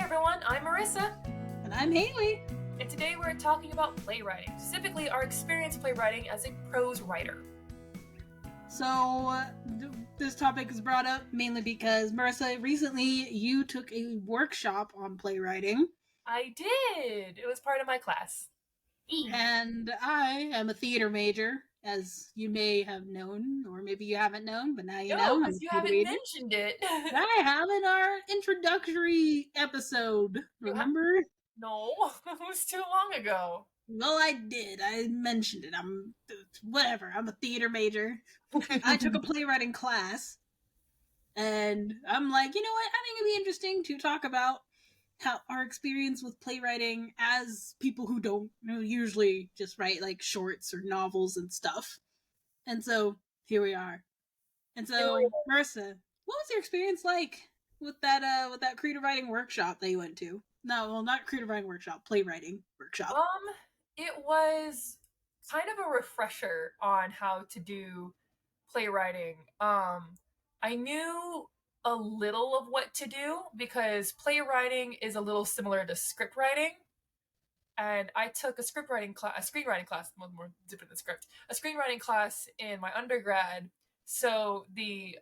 everyone, I'm Marissa. And I'm Haley. And today we're talking about playwriting, specifically our experience playwriting as a prose writer. So, this topic is brought up mainly because, Marissa, recently you took a workshop on playwriting. I did! It was part of my class. And I am a theater major, as you may have known, or maybe you haven't known, but now you know. No, because you haven't mentioned it. I have in our introductory episode, remember? No, it was too long ago. Well, I did. I mentioned it. I'm a theater major. I took a playwriting class, and I'm like, you know what? I think it'd be interesting to talk about how our experience with playwriting as people who don't usually just write like shorts or novels and stuff. And so here we are. And so, Marissa, what was your experience like with that creative writing workshop that you went to? No, well, not creative writing workshop, playwriting workshop. It was kind of a refresher on how to do playwriting. I knew a little of what to do because playwriting is a little similar to script writing. And I took a screenwriting class, more different than script, a screenwriting class in my undergrad. So the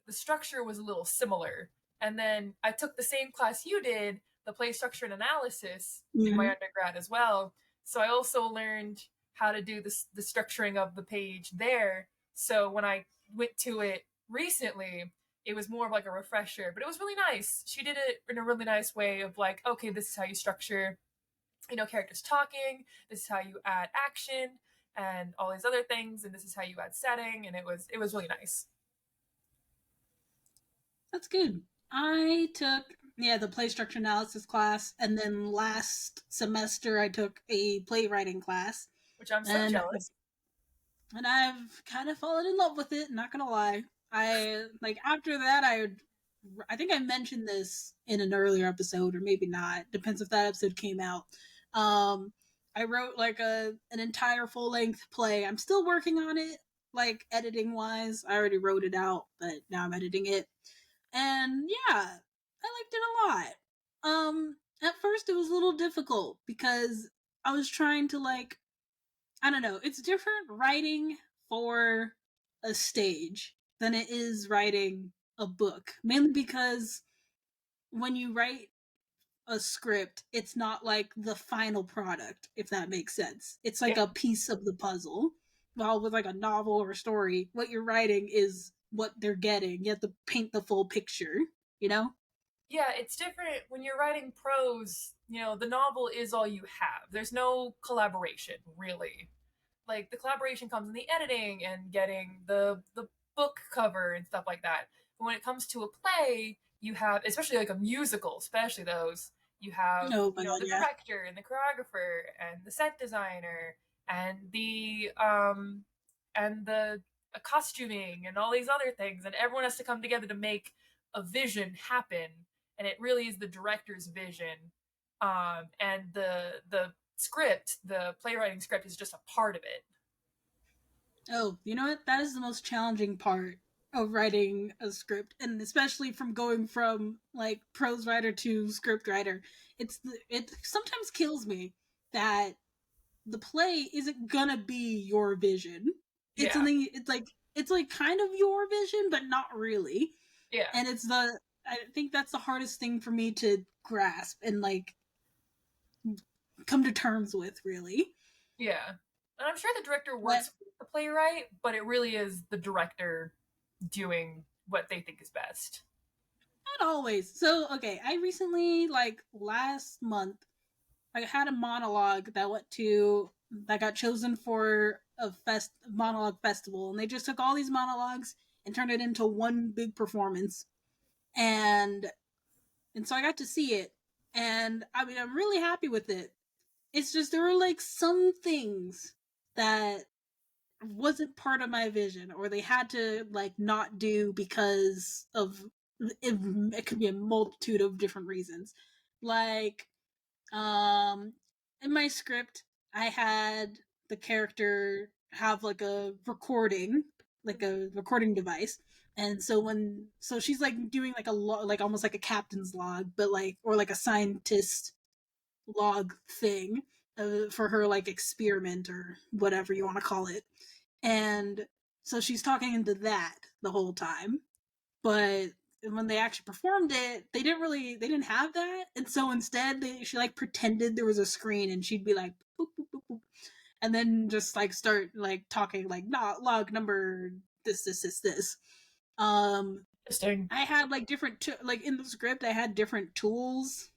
structure was a little similar. And then I took the same class you did, the play structure and analysis, in my undergrad as well. So I also learned how to do the structuring of the page there. So when I went to it recently, it was more of like a refresher, but it was really nice. She did it in a really nice way of like, okay, this is how you structure, characters talking, this is how you add action and all these other things, and this is how you add setting, and it was really nice. That's good. I took the play structure analysis class, and then last semester I took a playwriting class, which I'm so jealous. And I've kind of fallen in love with it, not gonna lie. After that I think I mentioned this in an earlier episode, or maybe not, depends if that episode came out. I wrote like an entire full-length play. I'm still working on it, like editing wise. I already wrote it out, but now I'm editing it. And yeah, I liked it a lot. At first it was a little difficult because I was trying to I don't know, it's different writing for a stage than it is writing a book. Mainly because when you write a script, it's not like the final product, if that makes sense. It's like a piece of the puzzle. While with like a novel or a story, what you're writing is what they're getting. You have to paint the full picture, you know? Yeah, it's different when you're writing prose. The novel is all you have. There's no collaboration, really. Like, the collaboration comes in the editing and getting the book cover and stuff like that. But when it comes to a play, you have, especially like a musical, especially those, you have the director and the choreographer and the set designer and the costuming and all these other things, and everyone has to come together to make a vision happen. And it really is the director's vision, and the script, the playwriting script, is just a part of it. Oh, you know what? That is the most challenging part of writing a script, and especially from going from like prose writer to script writer. It sometimes kills me that the play isn't gonna be your vision. It's something. It's like kind of your vision, but not really. Yeah. And I think that's the hardest thing for me to grasp and like come to terms with, really. Yeah. And I'm sure the director works with the playwright, but it really is the director doing what they think is best. Not always. So, okay, I recently, last month, I had a monologue that got chosen for a monologue festival, and they just took all these monologues and turned it into one big performance. And so I got to see it, and I mean, I'm really happy with it. It's just there were some things that wasn't part of my vision, or they had to not do because of it could be a multitude of different reasons. In my script I had the character have a recording, like a recording device. And so she's like doing like like almost like a captain's log, but like, or like a scientist log thing for her like experiment or whatever you want to call it. And so she's talking into that the whole time. But when they actually performed it, they didn't have that. And so instead she like pretended there was a screen and she'd be like boop, boop, boop, boop, and then just like start like talking like not log number this. Um Interesting. I had like like in the script I had different tools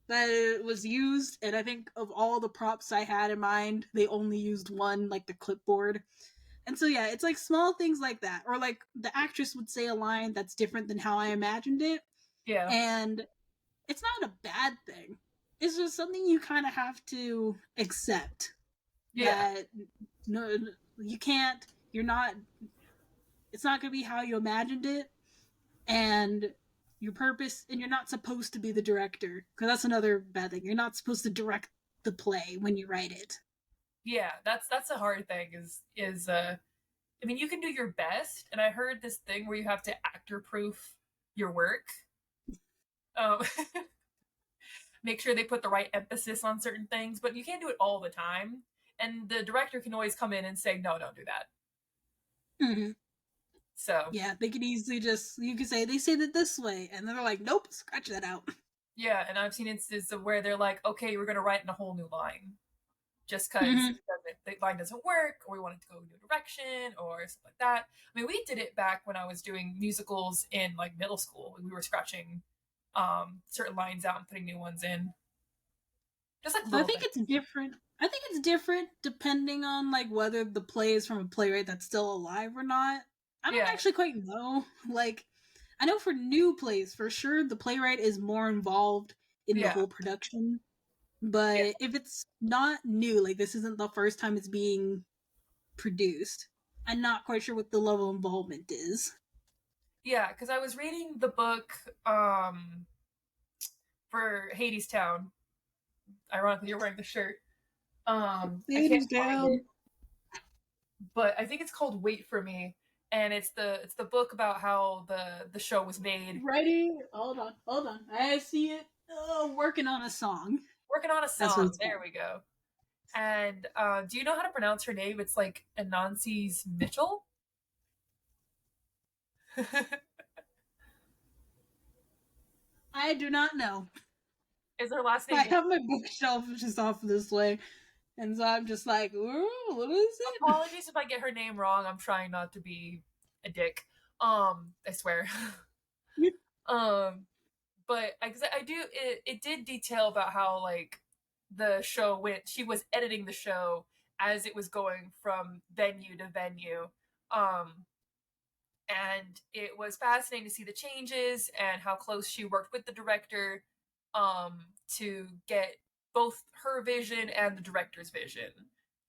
that was used, and I think of all the props I had in mind, they only used one, like the clipboard. And so yeah, it's like small things like that, or like the actress would say a line that's different than how I imagined it, Yeah. and it's not a bad thing. It's just something you kind of have to accept Yeah. that no, you can't. You're not. It's not going to be how you imagined it, and your purpose, and you're not supposed to be the director, because that's another bad thing. You're not supposed to direct the play when you write it. Yeah, that's a hard thing is I mean, you can do your best, and I heard this thing where you have to actor proof your work. Um, make sure they put the right emphasis on certain things, but you can't do it all the time. And the director can always come in and say, "No, don't do that." Mm-hmm. So Yeah, they could easily just, you could say they say that this way, and then they're like, nope, scratch that out. yeah, and I've seen instances of where they're like, "Okay, we're gonna write in a whole new line." Just because Mm-hmm. the line doesn't work, or we want it to go a new direction, or something like that. I mean, we did it back when I was doing musicals in like middle school. We were scratching certain lines out and putting new ones in, just like I little think things. it's different. I think it's different depending on like whether the play is from a playwright that's still alive or not. I don't Yeah, actually quite know. Like, I know for new plays, for sure, the playwright is more involved in the yeah, whole production. yeah, But if it's not new, like this isn't the first time it's being produced, I'm not quite sure what the level of involvement is. yeah. Because I was reading the book for Hades Town. Ironically, you're wearing the shirt. I can't Ladies find it, down. but I think it's called Wait for Me, and it's the book about how the show was made. Ready? Hold on. I see it. Oh, working on a song. Working on a That's what song. it's There called. we go. And do you know how to pronounce her name? It's like Anansi's Mitchell. I do not know. Is her last I name? have my bookshelf just off this way, and so I'm just like, ooh, what is it? Apologies if I get her name wrong. I'm trying not to be a dick. I swear. um, but I do. It did detail about how like the show went. She was editing the show as it was going from venue to venue. Um, and it was fascinating to see the changes and how close she worked with the director to get both her vision and the director's vision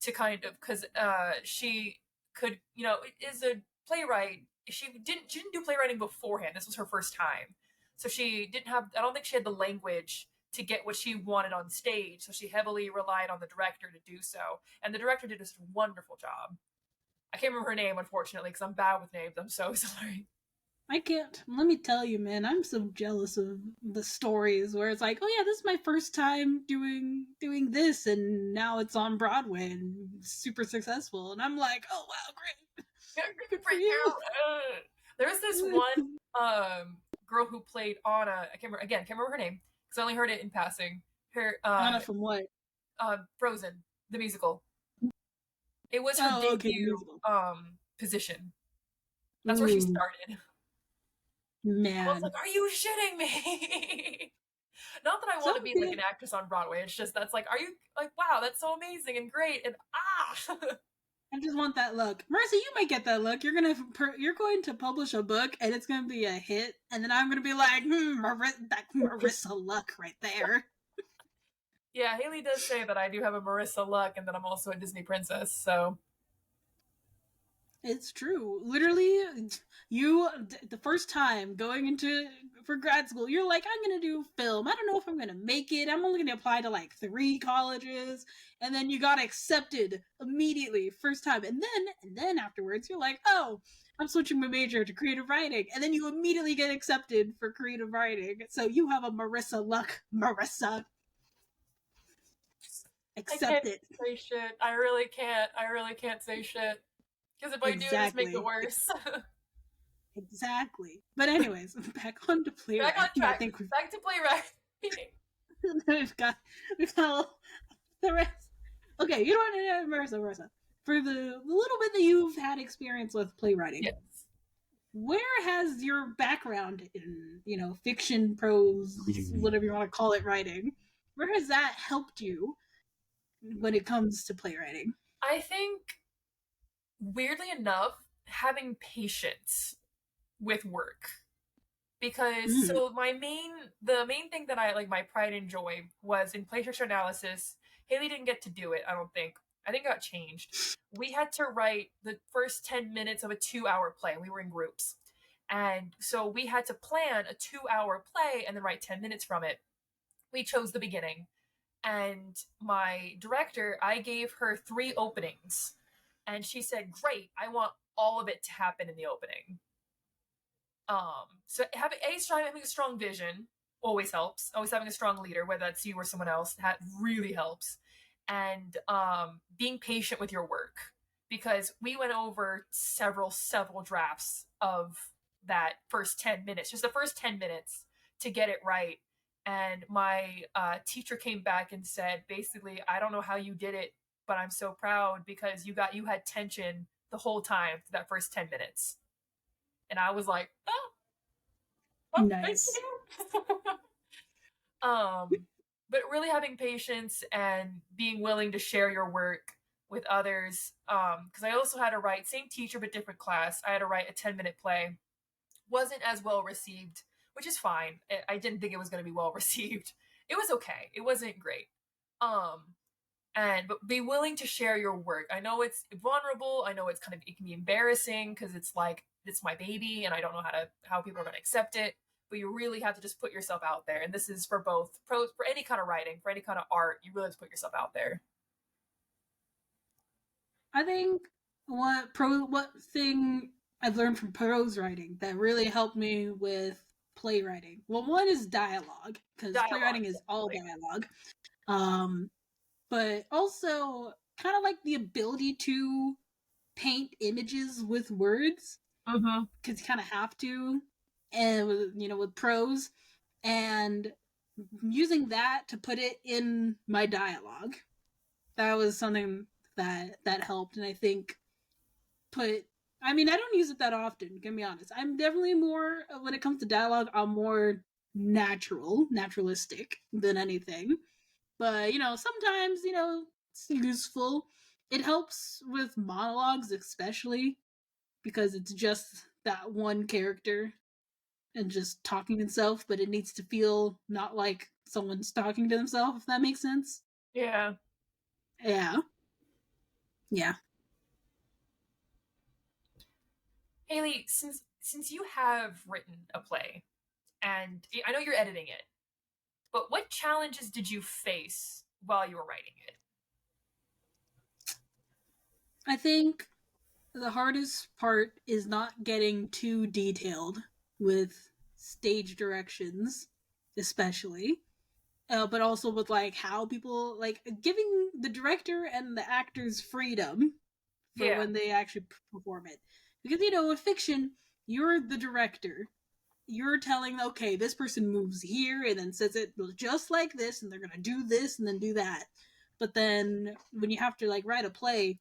to kind of because she could is a playwright. She didn't do playwriting beforehand. This was her first time, so she didn't have, I don't think she had the language to get what she wanted on stage, so she heavily relied on the director to do so, and the director did a wonderful job. I can't remember her name, unfortunately, because I'm bad with names. I'm so sorry. I can't. Let me tell you, man. I'm so jealous of the stories where it's like, oh yeah, this is my first time doing this, and now it's on Broadway and super successful, and I'm like, oh wow, great, good For for you. you. There's this one girl who played Anna. I can't remember, again. Can't remember her name because I only heard it in passing. Her Anna from what? Frozen the musical. It was her Oh, okay, the debut musical. position. That's where she Ooh, started. I was like, man. "Are you shitting me?" Not that I want to Some be like kid an actress on Broadway. It's just that's like, are you like, wow, that's so amazing and great and ah. I just want that look. Marissa, you might get that look. You're going to publish a book and it's going to be a hit, and then I'm going to be like, that Marissa look right there. Yeah, Haley does say that I do have a Marissa look and that I'm also a Disney princess. So It's true. Literally, the first time going into for grad school, you're like, I'm gonna do film. I don't know if I'm gonna make it. I'm only gonna apply to like 3 colleges, and then you got accepted immediately first time, and then afterwards, you're like, oh, I'm switching my major to creative writing, and then you immediately get accepted for creative writing. So you have a Marissa luck, Marissa. I Accept can't it. say shit. I really can't. I really can't say shit. Because if I do, just make it Exactly. worse. Exactly. But anyways, back on to Back on playwriting. I track. think Back to playwriting. we've got the rest. Okay, you know what, Marissa. For the little bit that you've had experience with playwriting, Yes. where has your background in, fiction, prose, whatever you want to call it, writing, where has that helped you when it comes to playwriting? I think, weirdly enough, having patience with work. Because Mm. so the main thing that I like my pride and joy was in play structure analysis. Haley didn't get to do it, I don't think. I think it got changed. We had to write the first 10 minutes of a 2 hour play. We were in groups. And so we had to plan a 2 hour play and then write 10 minutes from it. We chose the beginning. And my director, I gave her 3 openings. And she said, great, I want all of it to happen in the opening. So having a strong vision always helps. Always having a strong leader, whether that's you or someone else, that really helps. And being patient with your work, because we went over several drafts of that first 10 minutes, just the first 10 minutes to get it right. And my teacher came back and said, basically, I don't know how you did it, but I'm so proud because you had tension the whole time for that first 10 minutes. And I was like, oh, well, thank Nice. you. But really having patience and being willing to share your work with others. Because I also had to write, same teacher but different class. I had to write a 10-minute play. Wasn't as well received, which is fine. I didn't think it was going to be well received. It was okay. It wasn't great. Um, but be willing to share your work. I know it's vulnerable. I know it can be embarrassing because it's like it's my baby and I don't know how people are going to accept it. But you really have to just put yourself out there. And this is for both prose, for any kind of writing, for any kind of art. You really have to put yourself out there. I think what thing I've learned from prose writing that really helped me with playwriting. Well, one is dialogue because Dialogue, playwriting is all definitely. dialogue. Um, but also kind of like the ability to paint images with words Mm-hmm. because you kind of have to, and with prose and using that to put it in my dialogue. That was something that helped, and I think put I mean, I don't use it that often, gonna be honest. I'm definitely more when it comes to dialogue, I'm more naturalistic than anything. But, sometimes, it's useful. It helps with monologues especially because it's just that one character and just talking to himself, but it needs to feel not like someone's talking to themselves, if that makes sense. Yeah. Yeah. Yeah. Haley, since you have written a play, and I know you're editing it, but what challenges did you face while you were writing it? I think the hardest part is not getting too detailed with stage directions, especially. But also with like how people like giving the director and the actors freedom for Yeah. when they actually perform it. Because with fiction, you're the director. You're telling, okay, this person moves here and then says it just like this, and they're gonna do this and then do that. But then when you have to like write a play,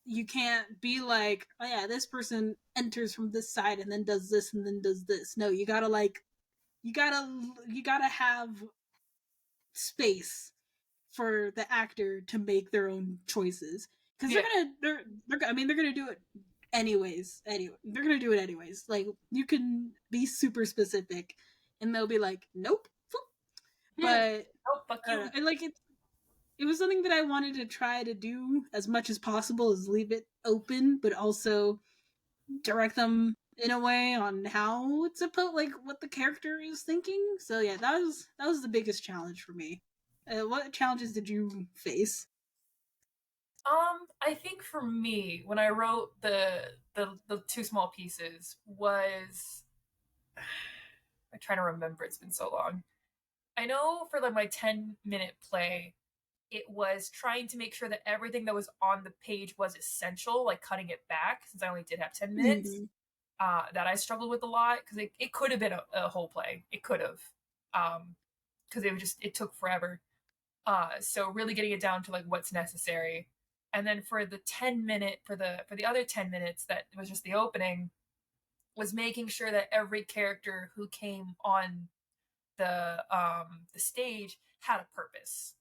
you can't be like, oh yeah, this person enters from this side and then does this and then does this. No, you gotta have space for the actor to make their own choices because Yeah. they're gonna do it anyways. Anyway, they're gonna do it anyways. Like you can be super specific, and they'll be like, nope. Yeah. But Oh, fuck you. and like it was something that I wanted to try to do as much as possible, is leave it open, but also direct them in a way on how it's about, like, what the character is thinking. So yeah, that was the biggest challenge for me. What challenges did you face? I think for me, when I wrote the two small pieces, was I'm trying to remember. It's been so long. I know for like my 10-minute play, it was trying to make sure that everything that was on the page was essential, like cutting it back since I only did have 10 minutes. Mm-hmm. That I struggled with a lot because it could have been a whole play. It could have, because it took forever. So really getting it down to like what's necessary, and then for the 10 minute for the other 10 minutes that was just the opening, was making sure that every character who came on the stage had a purpose.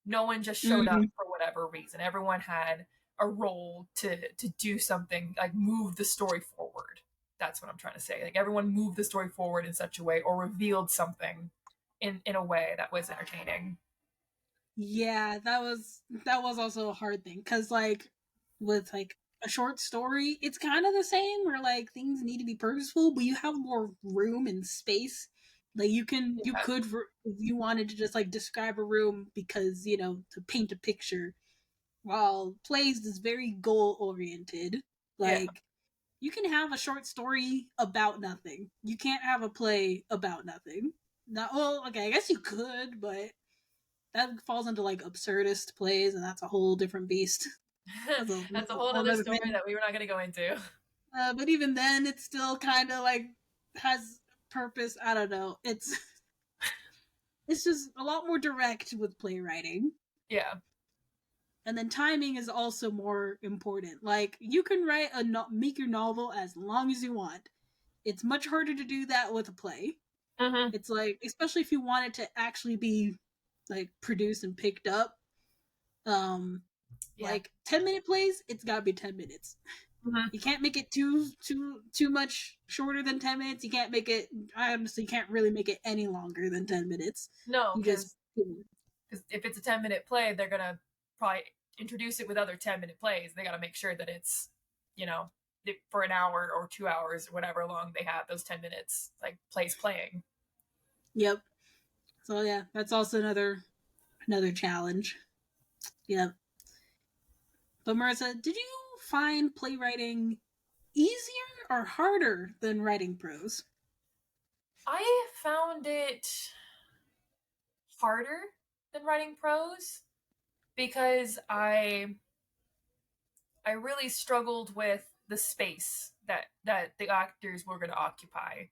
No one just showed up Mm-hmm. for whatever reason. Everyone had a role to do something, like move the story forward. That's what I'm trying to say. Like everyone moved the story forward in such a way, or revealed something in a way that was entertaining. Yeah, that was also a hard thing, because like with like a short story, it's kind of the same, where like things need to be purposeful, but you have more room and space. Like you Yeah, could, if you wanted to just like describe a room, because to paint a picture. While plays is very goal oriented, yeah. like you can have a short story about nothing. You can't have a play about nothing. Not well, okay, I guess you could, but that falls into like absurdist plays, and that's a whole different beast. That's a That's a whole whole other other story thing. that we were not going to go into. But even then, it's still kind of like has purpose. I don't know. It's just a lot more direct with playwriting, Yeah. and then timing is also more important. Like you can write make your novel as long as you want. It's much harder to do that with a play. Mm-hmm. It's like, especially if you want it to actually be like produced and picked up. Um, Yeah. like 10-minute plays, it's gotta be 10 minutes. Mm-hmm. You can't make it too much shorter than 10 minutes. You can't make it. I honestly can't really make it any longer than 10 minutes. No, You just because if it's a 10-minute play, they're gonna probably introduce it with other 10-minute plays. They got to make sure that it's, you know, for an hour or 2 hours, or whatever long they have those 10 minutes, like plays playing. yep. So yeah, that's also another challenge. Yep. But Marissa, did you find playwriting easier or harder than writing prose? I found it harder than writing prose because I really struggled with the space that the actors were going to occupy.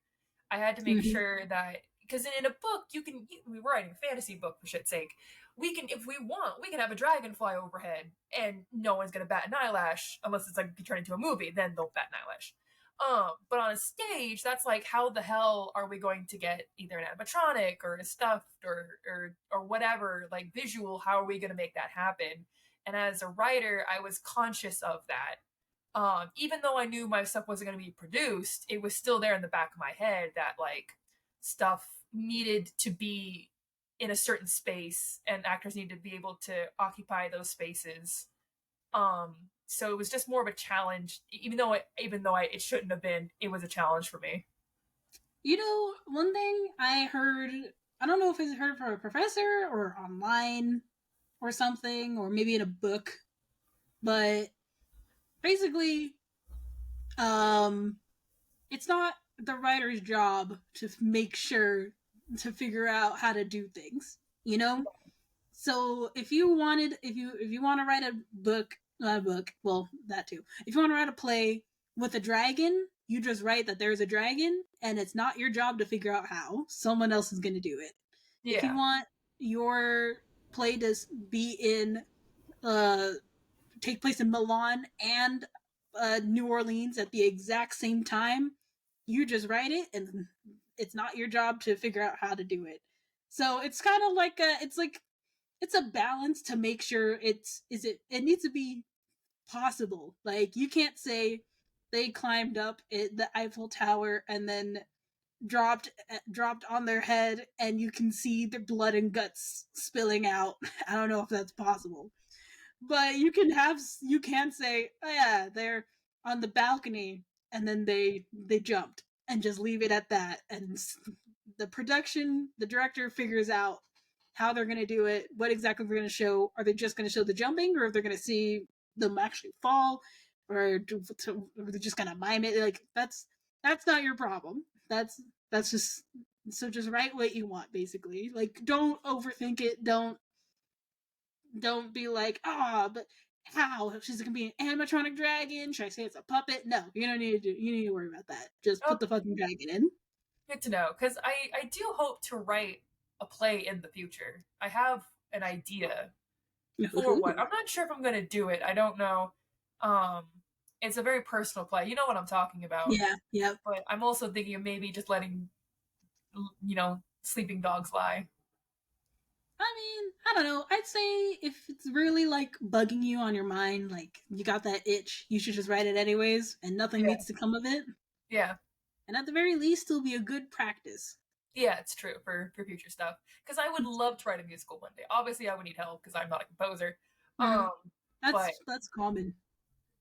I had to make Mm-hmm. sure that, because in a book we were writing a fantasy book, for shit's sake. We can, if we want, we can have a dragon fly overhead, and no one's gonna bat an eyelash unless it's like turned into a movie. Then they'll bat an eyelash. But on a stage, that's like, how the hell are we going to get either an animatronic or a stuffed or whatever, like visual? How are we going to make that happen? And as a writer, I was conscious of that. Even though I knew my stuff wasn't going to be produced, it was still there in the back of my head that like stuff needed to be in a certain space, and actors needed to be able to occupy those spaces. So it was just more of a challenge, it shouldn't have been. It was a challenge for me. One thing I heard, I don't know if I heard it from a professor or online or something, or maybe in a book, but basically, um, it's not the writer's job to make sure to figure out how to do things, you know? So if you want to write a book, not a book, well, that too. If you want to write a play with a dragon, you just write that there's a dragon, and it's not your job to figure out how. Someone else is going to do it. If you Yeah, want your play to be in uh take place in Milan and New Orleans at the exact same time, you just write it, and it's not your job to figure out how to do it. So it's kind of like it's a balance to make sure it needs to be possible. Like you can't say they climbed up the Eiffel Tower and then dropped on their head, and you can see the blood and guts spilling out. I don't know if that's possible, but you can say, oh yeah, they're on the balcony, and then they jumped, and just leave it at that. And the director figures out how they're going to do it, what exactly they're going to show. Are they just going to show the jumping, or if they're going to see them actually fall, or are they just going to mime it? Like, that's not your problem. That's just write what you want, basically. Like, don't overthink it. Don't be like, but how? She's gonna be an animatronic dragon? Should I say it's a puppet? No, you don't need to you need to worry about that. Just put Oh, the fucking dragon in. good to know, because I do hope to write a play in the future. I have an idea for one. I'm not sure if I'm gonna do it. I don't know. Um, it's a very personal play. You know what I'm talking about. Yeah, yep. But I'm also thinking of maybe just letting, sleeping dogs lie. I mean, I don't know. I'd say if it's really like bugging you on your mind, like you got that itch, you should just write it anyways, and nothing Yeah. needs to come of it. Yeah. And at the very least, it'll be a good practice. Yeah, it's true for future stuff. Because I would love to write a musical one day. Obviously, I would need help because I'm not a composer. Mm, But that's common.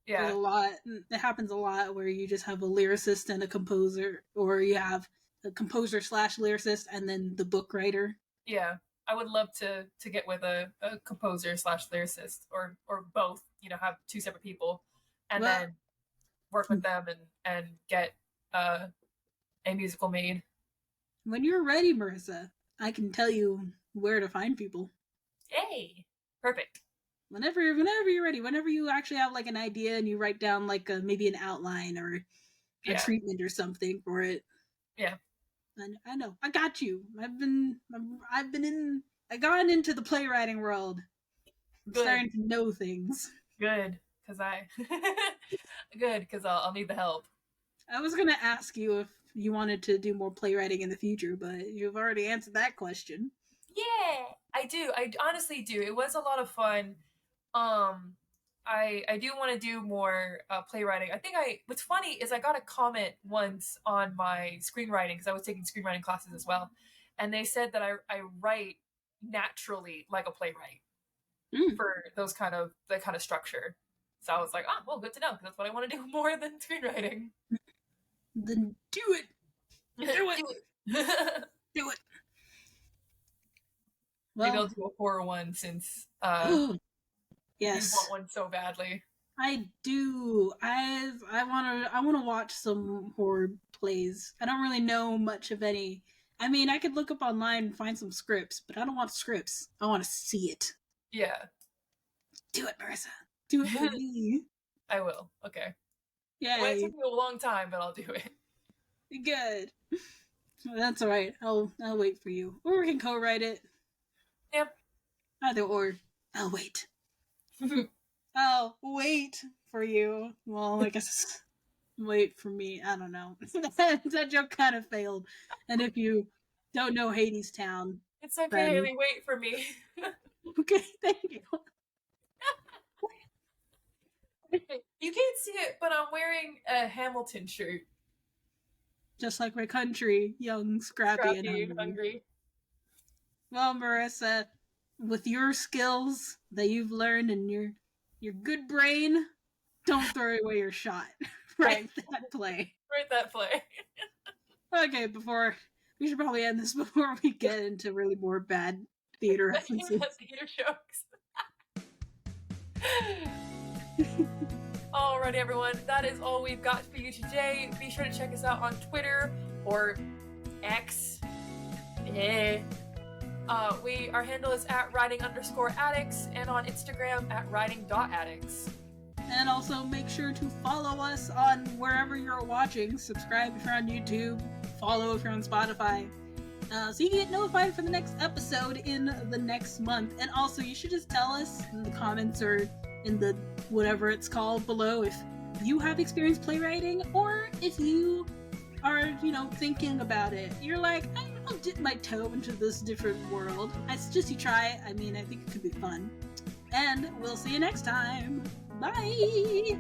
There's yeah, a lot. It happens a lot where you just have a lyricist and a composer, or you have a composer slash lyricist and then the book writer. yeah, I would love to get with a composer slash lyricist or both. Have two separate people, and Well, then work with them and get uh, a musical made. when you're ready, Marissa, I can tell you where to find people. Hey, perfect. Whenever you're ready, whenever you actually have like an idea and you write down like maybe an outline or a Yeah, treatment or something for it. yeah. I know. I got you. I've gone into the playwriting world. I'm Good, starting to know things. good, because good because I'll need the help. I was gonna ask you if you wanted to do more playwriting in the future, but you've already answered that question. Yeah, I do. I honestly do. It was a lot of fun. Um, I do want to do more playwriting. I think what's funny is I got a comment once on my screenwriting because I was taking screenwriting classes as well, and they said that I write naturally like a playwright Mm. for that kind of structure. So I was like, well, good to know because that's what I want to do more than screenwriting. Then do it. Do it. Do it. Do it. Maybe I'll Well, do a horror one since you yes. want one so badly. I do. I want to watch some horror plays. I don't really know much of any. I mean, I could look up online and find some scripts, but I don't want scripts. I want to see it. Yeah, Do it, Marissa. Do it for me. I will. Okay. It might Yay. take me a long time, but I'll do it. Good. That's all right. I'll wait for you. Or we can co-write it. Yep. Either or. I'll wait. I'll wait for you. Well, I guess wait for me. I don't know. That joke kind of failed. And if you don't know Hades Town, It's okay, then Haley. Wait for me. okay, thank you. You can't see it, but I'm wearing a Hamilton shirt. Just like my country, young, scrappy, and Scrappy, hungry. hungry. Well, Marissa, with your skills that you've learned and your good brain, don't throw away your shot. Write that play. Write that play. Okay, we should probably end this before we get into really more bad theater references. Theater jokes. Alrighty, everyone. That is all we've got for you today. Be sure to check us out on Twitter or X. Our handle is at writing_addicts and on Instagram at writing.addicts. And also make sure to follow us on wherever you're watching. Subscribe if you're on YouTube. Follow if you're on Spotify. So you can get notified for the next episode in the next month. And also, you should just tell us in the comments or in the whatever it's called below if you have experience playwriting or if you are, thinking about it. You're like, I'll dip my toe into this different world. I suggest you try. I mean, I think it could be fun. And we'll see you next time. Bye!